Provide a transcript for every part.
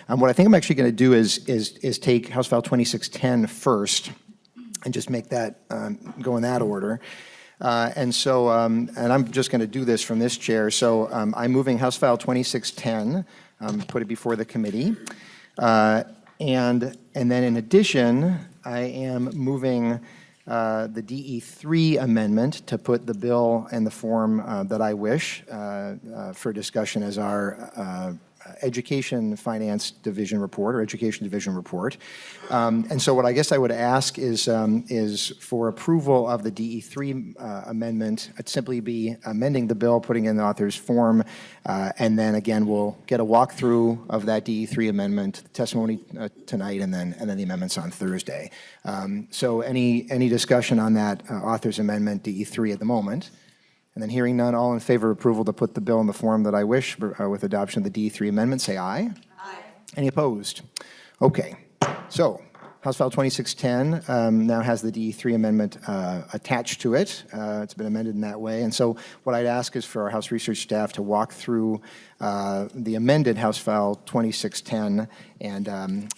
What I think I'm actually going to do is take House File 2610 first and just make that go in that order. And I'm just going to do this from this chair. So I'm moving House File 2610, put it before the committee. And then in addition, I am moving the DE3 amendment to put the bill in the form that I wish for discussion as our Education Finance Division report or Education Division report. And so what I guess I would ask is for approval of the DE3 amendment. It'd simply be amending the bill, putting in the author's form, and then again we'll get a walkthrough of that DE3 amendment, testimony tonight, and then the amendments on Thursday. So any discussion on that author's amendment DE3 at the moment? And then hearing none, all in favor of approval to put the bill in the form that I wish with adoption of the DE3 amendment, say aye. Aye. Any opposed? Okay. So House File 2610 now has the DE3 amendment attached to it. It's been amended in that way. And so what I'd ask is for our House research staff to walk through the amended House File 2610 and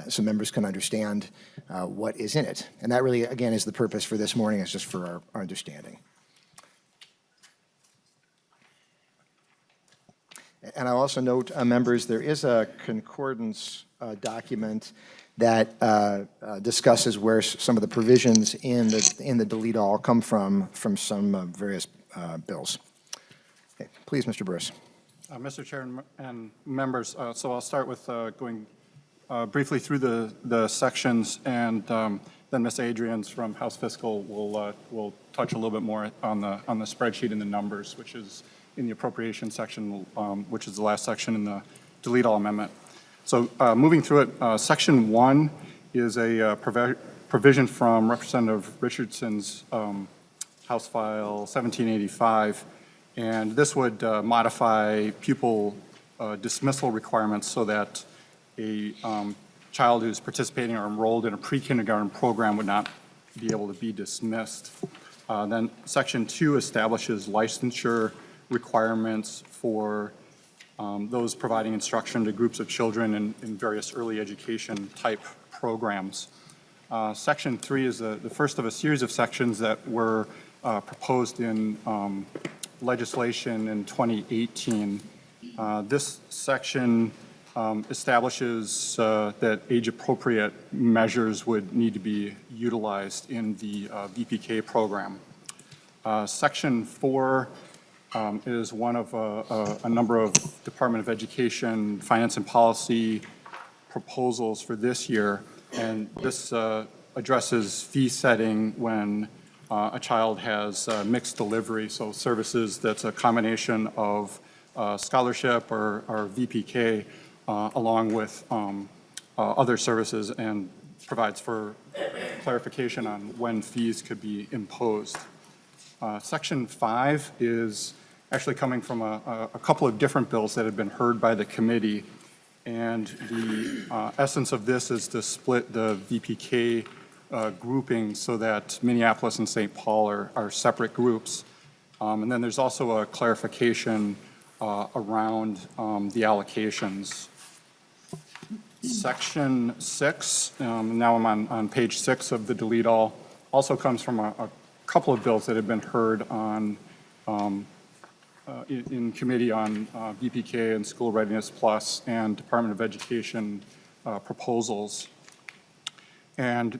so members can understand what is in it. And that really, again, is the purpose for this morning. It's just for our understanding. And I'll also note, members, there is a concordance document that discusses where some of the provisions in the delete all come from some various bills. Okay, please, Mr. Burris. Mr. Chair and members, so I'll start with going briefly through the sections, and then Ms. Adrians from House Fiscal will touch a little bit more on the spreadsheet and the numbers, which is in the appropriation section, which is the last section in the delete all amendment. So moving through it, section 1 is a provision from Representative Richardson's House File 1785, and this would modify pupil dismissal requirements so that a child who's participating or enrolled in a pre-kindergarten program would not be able to be dismissed. Then section 2 establishes licensure requirements for those providing instruction to groups of children in various early education type programs. Section 3 is the first of a series of sections that were proposed in legislation in 2018. This section establishes that age-appropriate measures would need to be utilized in the VPK program. Section 4 is one of a number of Department of Education finance and policy proposals for this year, and this addresses fee setting when a child has mixed delivery, so services that's a combination of scholarship or VPK along with other services, and provides for clarification on when fees could be imposed. Section 5 is actually coming from a couple of different bills that have been heard by the committee, and the essence of this is to split the VPK grouping so that Minneapolis and St. Paul are separate groups. And then there's also a clarification around the allocations. Section 6, now I'm on page 6 of the delete all, also comes from a couple of bills that have been heard on in committee on VPK and School Readiness Plus and Department of Education proposals. And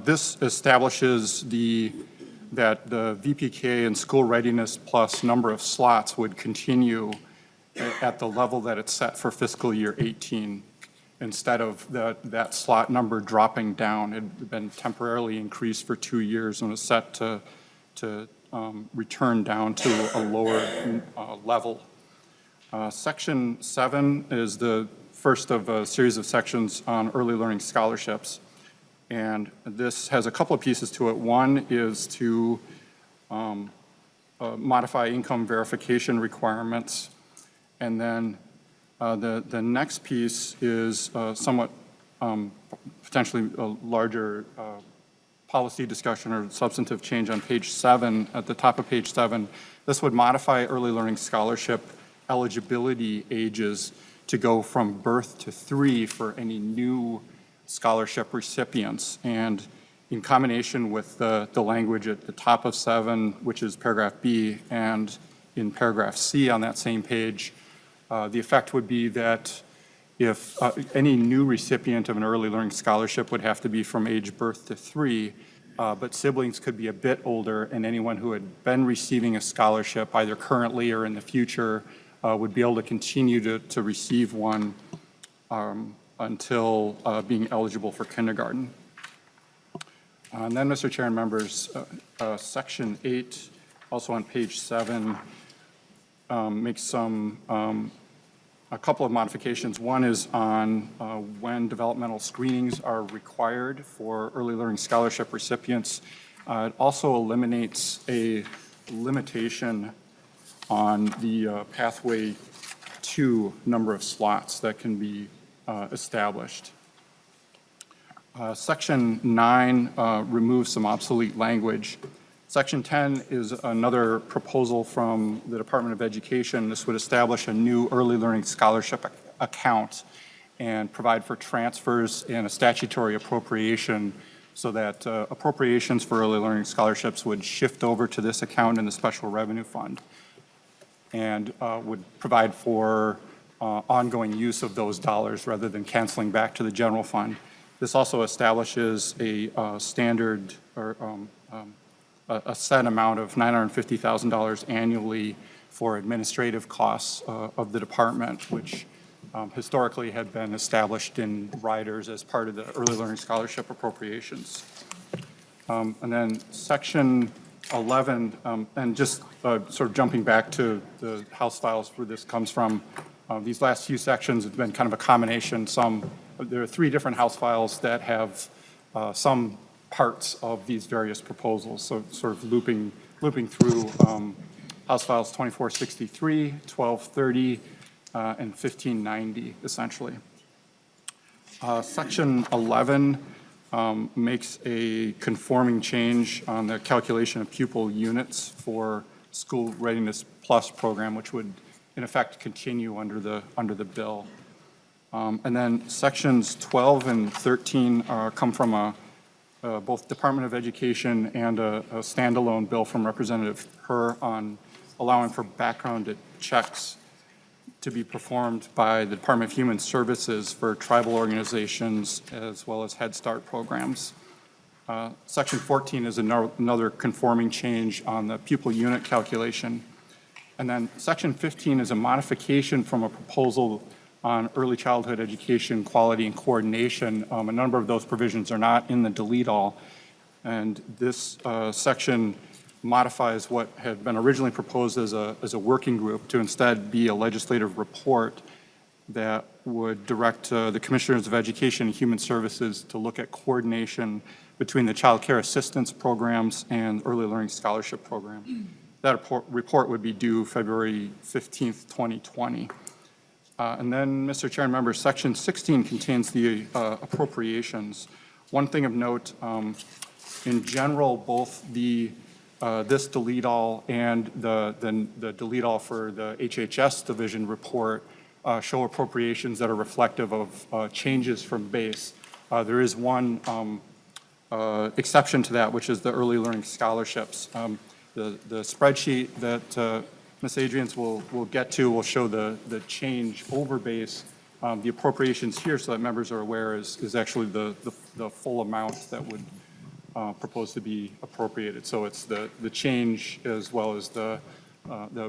this establishes that the VPK and School Readiness Plus number of slots would continue at the level that it's set for fiscal year 18, instead of that slot number dropping down. It had been temporarily increased for 2 years and was set to return down to a lower level. Section 7 is the first of a series of sections on early learning scholarships. And this has a couple of pieces to it. One is to modify income verification requirements. And then the next piece is somewhat potentially a larger policy discussion or substantive change on page 7, at the top of page 7. This would modify early learning scholarship eligibility ages to go from birth to 3 for any new scholarship recipients. And in combination with the language at the top of 7, which is paragraph B, and in paragraph C on that same page, the effect would be that if any new recipient of an early learning scholarship would have to be from age birth to 3, but siblings could be a bit older, and anyone who had been receiving a scholarship either currently or in the future would be able to continue to receive one until being eligible for kindergarten. And then, Mr. Chair and members, Section 8, also on page 7, makes a couple of modifications. One is on when developmental screenings are required for early learning scholarship recipients. It also eliminates a limitation on the pathway to number of slots that can be established. Section 9 removes some obsolete language. Section 10 is another proposal from the Department of Education. This would establish a new early learning scholarship account and provide for transfers and a statutory appropriation so that appropriations for early learning scholarships would shift over to this account in the Special Revenue Fund and would provide for ongoing use of those dollars rather than canceling back to the general fund. This also establishes a standard or a set amount of $950,000 annually for administrative costs of the department, which historically had been established in riders as part of the early learning scholarship appropriations. And then Section 11, and just sort of jumping back to the House files where this comes from, these last few sections have been kind of a combination. There are 3 different House files that have some parts of these various proposals, so sort of looping through House Files 2463, 1230, and 1590, essentially. Section 11 makes a conforming change on the calculation of pupil units for School Readiness Plus program, which would in effect continue under the bill. And then sections 12 and 13 come from both Department of Education and a standalone bill from Representative Herr on allowing for background checks to be performed by the Department of Human Services for tribal organizations as well as Head Start programs. Section 14 is another conforming change on the pupil unit calculation. And then Section 15 is a modification from a proposal on early childhood education quality and coordination. A number of those provisions are not in the delete all. And this section modifies what had been originally proposed as a working group to instead be a legislative report that would direct the Commissioners of Education and Human Services to look at coordination between the child care assistance programs and early learning scholarship program. That report would be due February 15th, 2020. And then, Mr. Chair and members, Section 16 contains the appropriations. One thing of note, in general, both this delete all and the delete all for the HHS division report show appropriations that are reflective of changes from base. There is one exception to that, which is the early learning scholarships. The spreadsheet that Ms. Adrians will get to will show the change over base. The appropriations here, so that members are aware, is actually the full amount that would propose to be appropriated. So it's the change as well as the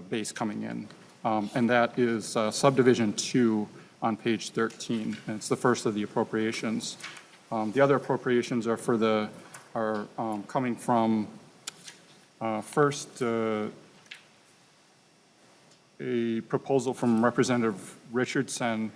base coming in. And that is subdivision 2 on page 13, and it's the first of the appropriations. The other appropriations are coming from first a proposal from Representative Richardson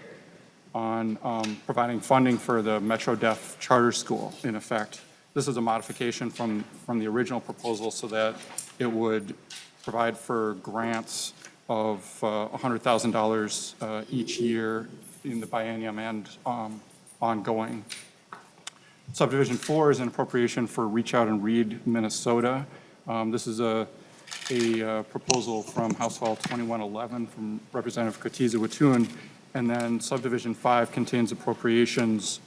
on providing funding for the Metro Deaf Charter School, in effect. This is a modification from the original proposal so that it would provide for grants of $100,000 each year in the biennium and ongoing. Subdivision 4 is an appropriation for Reach Out and Read Minnesota. This is a proposal from House File 2111 from Representative Katiza Watun, And then subdivision 5 contains appropriations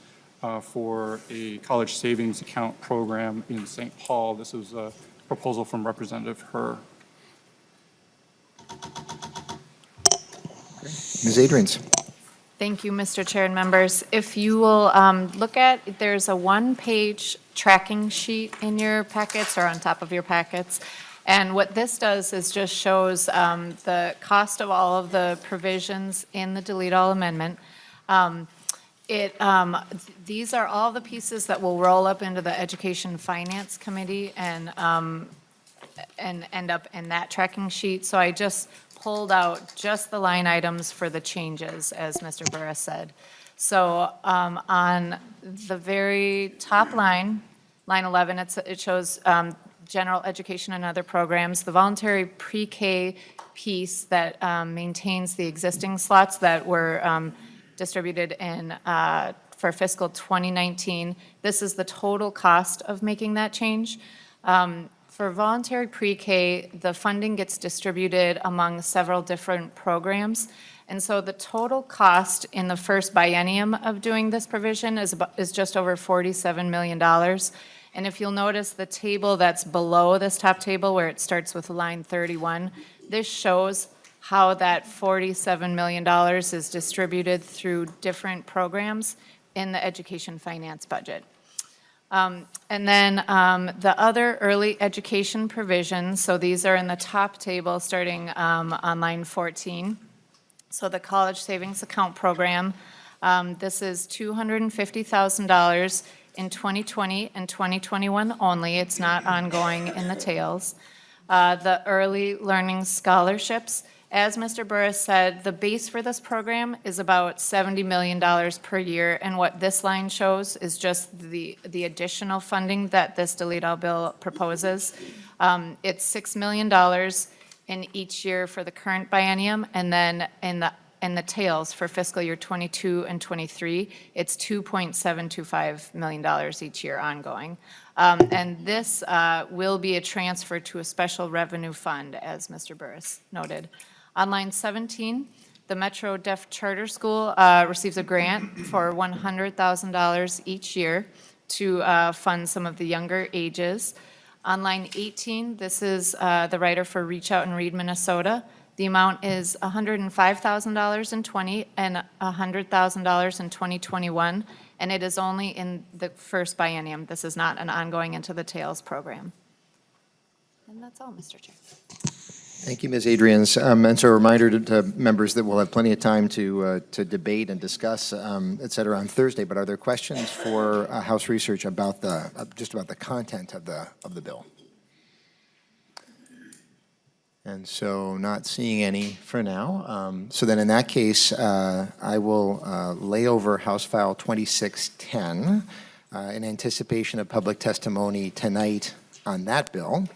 for a college savings account program in St. Paul. This is a proposal from Representative Herr. Ms. Adrians. Thank you, Mr. Chair and members. If you will look at, there's a one-page tracking sheet in your packets or on top of your packets. And what this does is just shows the cost of all of the provisions in the delete all amendment. These are all the pieces that will roll up into the Education Finance Committee and end up in that tracking sheet. So I just pulled out just the line items for the changes, as Mr. Burris said. So on the very top line, line 11, it shows general education and other programs. The voluntary pre-K piece that maintains the existing slots that were distributed in for fiscal 2019. This is the total cost of making that change. For voluntary pre-K, the funding gets distributed among several different programs. And so the total cost in the first biennium of doing this provision is just over $47 million. And if you'll notice the table that's below this top table where it starts with line 31, this shows how that $47 million is distributed through different programs in the education finance budget. And then the other early education provisions, so these are in the top table starting on line 14. So the College Savings Account Program, this is $250,000 in 2020 and 2021 only. It's not ongoing in the tails. The Early Learning Scholarships, as Mr. Burris said, the base for this program is about $70 million per year, and what this line shows is just the additional funding that this delete all bill proposes. It's $6 million in each year for the current biennium, and then in the tails for fiscal year 22 and 23, it's $2.725 million each year ongoing. And this will be a transfer to a special revenue fund, as Mr. Burris noted. On line 17, the Metro Deaf Charter School receives a grant for $100,000 each year to fund some of the younger ages. On line 18, this is the writer for Reach Out and Read Minnesota. The amount is $105,000 in 20 and $100,000 in 2021, and it is only in the first biennium. This is not an ongoing into the tails program. And that's all, Mr. Chair. Thank you, Ms. Adrians. And so a reminder to members that we'll have plenty of time to debate and discuss, et cetera, on Thursday. But are there questions for House Research about just about the content of the bill? And so not seeing any for now. So then in that case, I will lay over House File 2610 in anticipation of public testimony tonight on that bill.